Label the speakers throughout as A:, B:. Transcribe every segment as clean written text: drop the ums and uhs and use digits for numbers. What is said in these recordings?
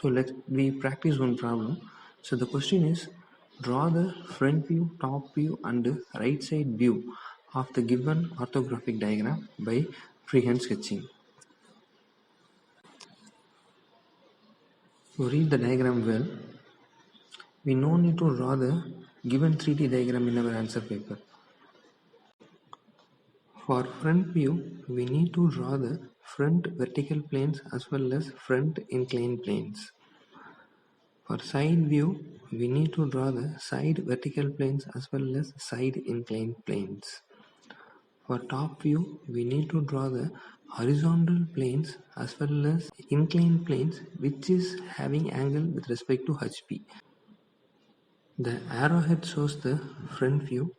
A: So let we practice one problem. So the question is, draw the front view, top view and right side view of the given orthographic diagram by freehand sketching. To read the diagram well, we no need to draw the given 3D diagram in our answer paper. For front view, we need to draw the front vertical planes as well as front inclined planes. For side view, we need to draw the side vertical planes as well as side inclined planes. For top view, we need to draw the horizontal planes as well as inclined planes which is having angle with respect to HP. The arrowhead shows the front view,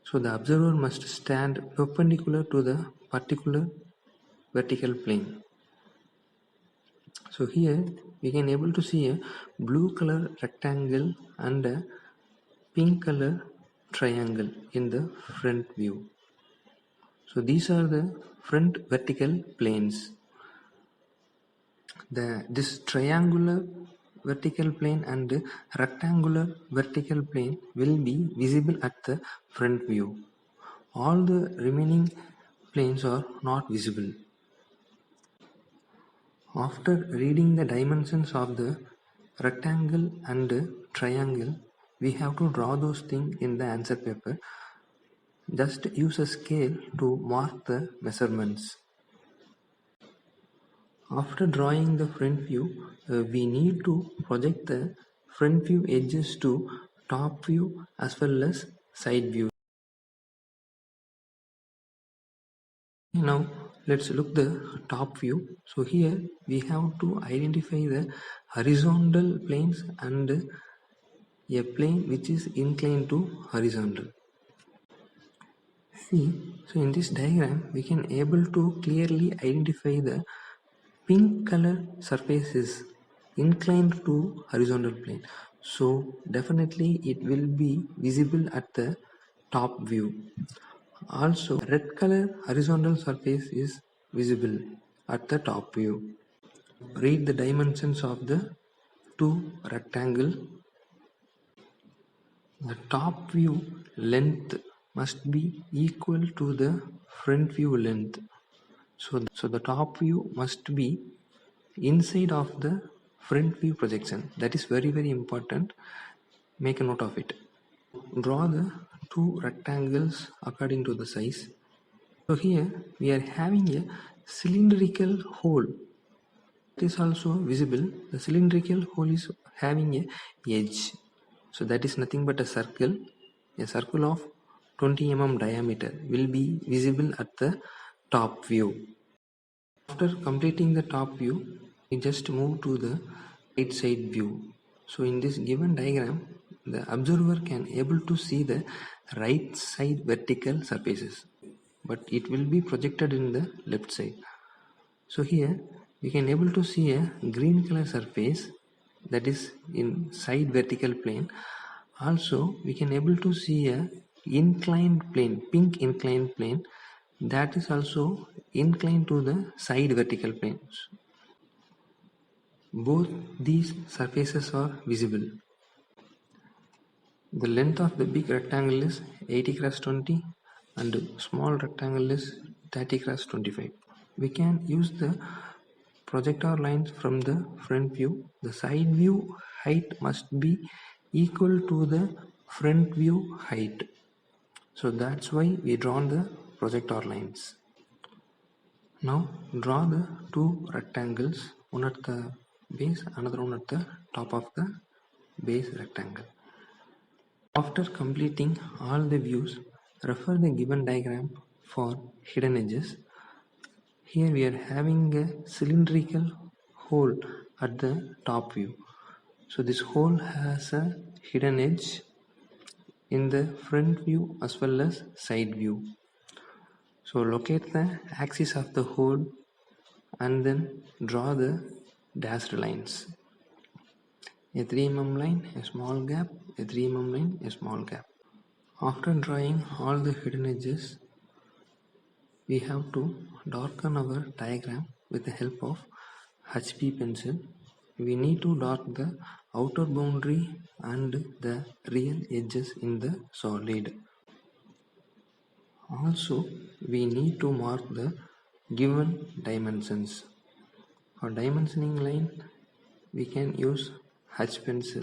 A: so the observer must stand perpendicular to the particular vertical plane. So here we can able to see a blue color rectangle and a pink color triangle in the front view. So these are the front vertical planes. This triangular vertical plane and rectangular vertical plane will be visible at the front view. All the remaining planes are not visible. After reading the dimensions of the rectangle and triangle, we have to draw those things in the answer paper. Just use a scale to mark the measurements. After drawing the front view, we need to project the front view edges to top view as well as side view. Now let's look the top view. So here we have to identify the horizontal planes and a plane which is inclined to horizontal. See, so in this diagram we can able to clearly identify the pink color surface is inclined to horizontal plane. So definitely it will be visible at the top view. Also, red color horizontal surface is visible at the top view. Read the dimensions of the two rectangle. The top view length must be equal to the front view length. So the top view must be inside of the front view projection. That is very important. Make a note of it. Draw the two rectangles according to the size. So here we are having a cylindrical hole. It is also visible. The cylindrical hole is having a edge. So that is nothing but a circle. A circle of 20 mm diameter will be visible at the top view. After completing the top view, we just move to the right side view. So in this given diagram, the observer can able to see the right side vertical surfaces, but it will be projected in the left side. So here we can able to see a green color surface that is in side vertical plane. Also we can able to see a inclined plane, pink inclined plane, that is also inclined to the side vertical planes. Both these surfaces are visible. The length of the big rectangle is 80 x 20 and small rectangle is 30 x 25. We can use the projector lines from the front view. The side view height must be equal to the front view height. So that's why we drawn the projector lines. Now draw the two rectangles, one at the base, another one at the top of the base rectangle. After completing all the views, refer the given diagram for hidden edges. Here we are having a cylindrical hole at the top view. So this hole has a hidden edge in the front view as well as side view. So locate the axis of the hole and then draw the dashed lines. A 3 mm line, a small gap, a 3 mm line, a small gap. After drawing all the hidden edges, we have to darken our diagram with the help of HB pencil. we need to dot the outer boundary and the real edges in the solid. Also, we need to mark the given dimensions. For dimensioning line, we can use H pencil.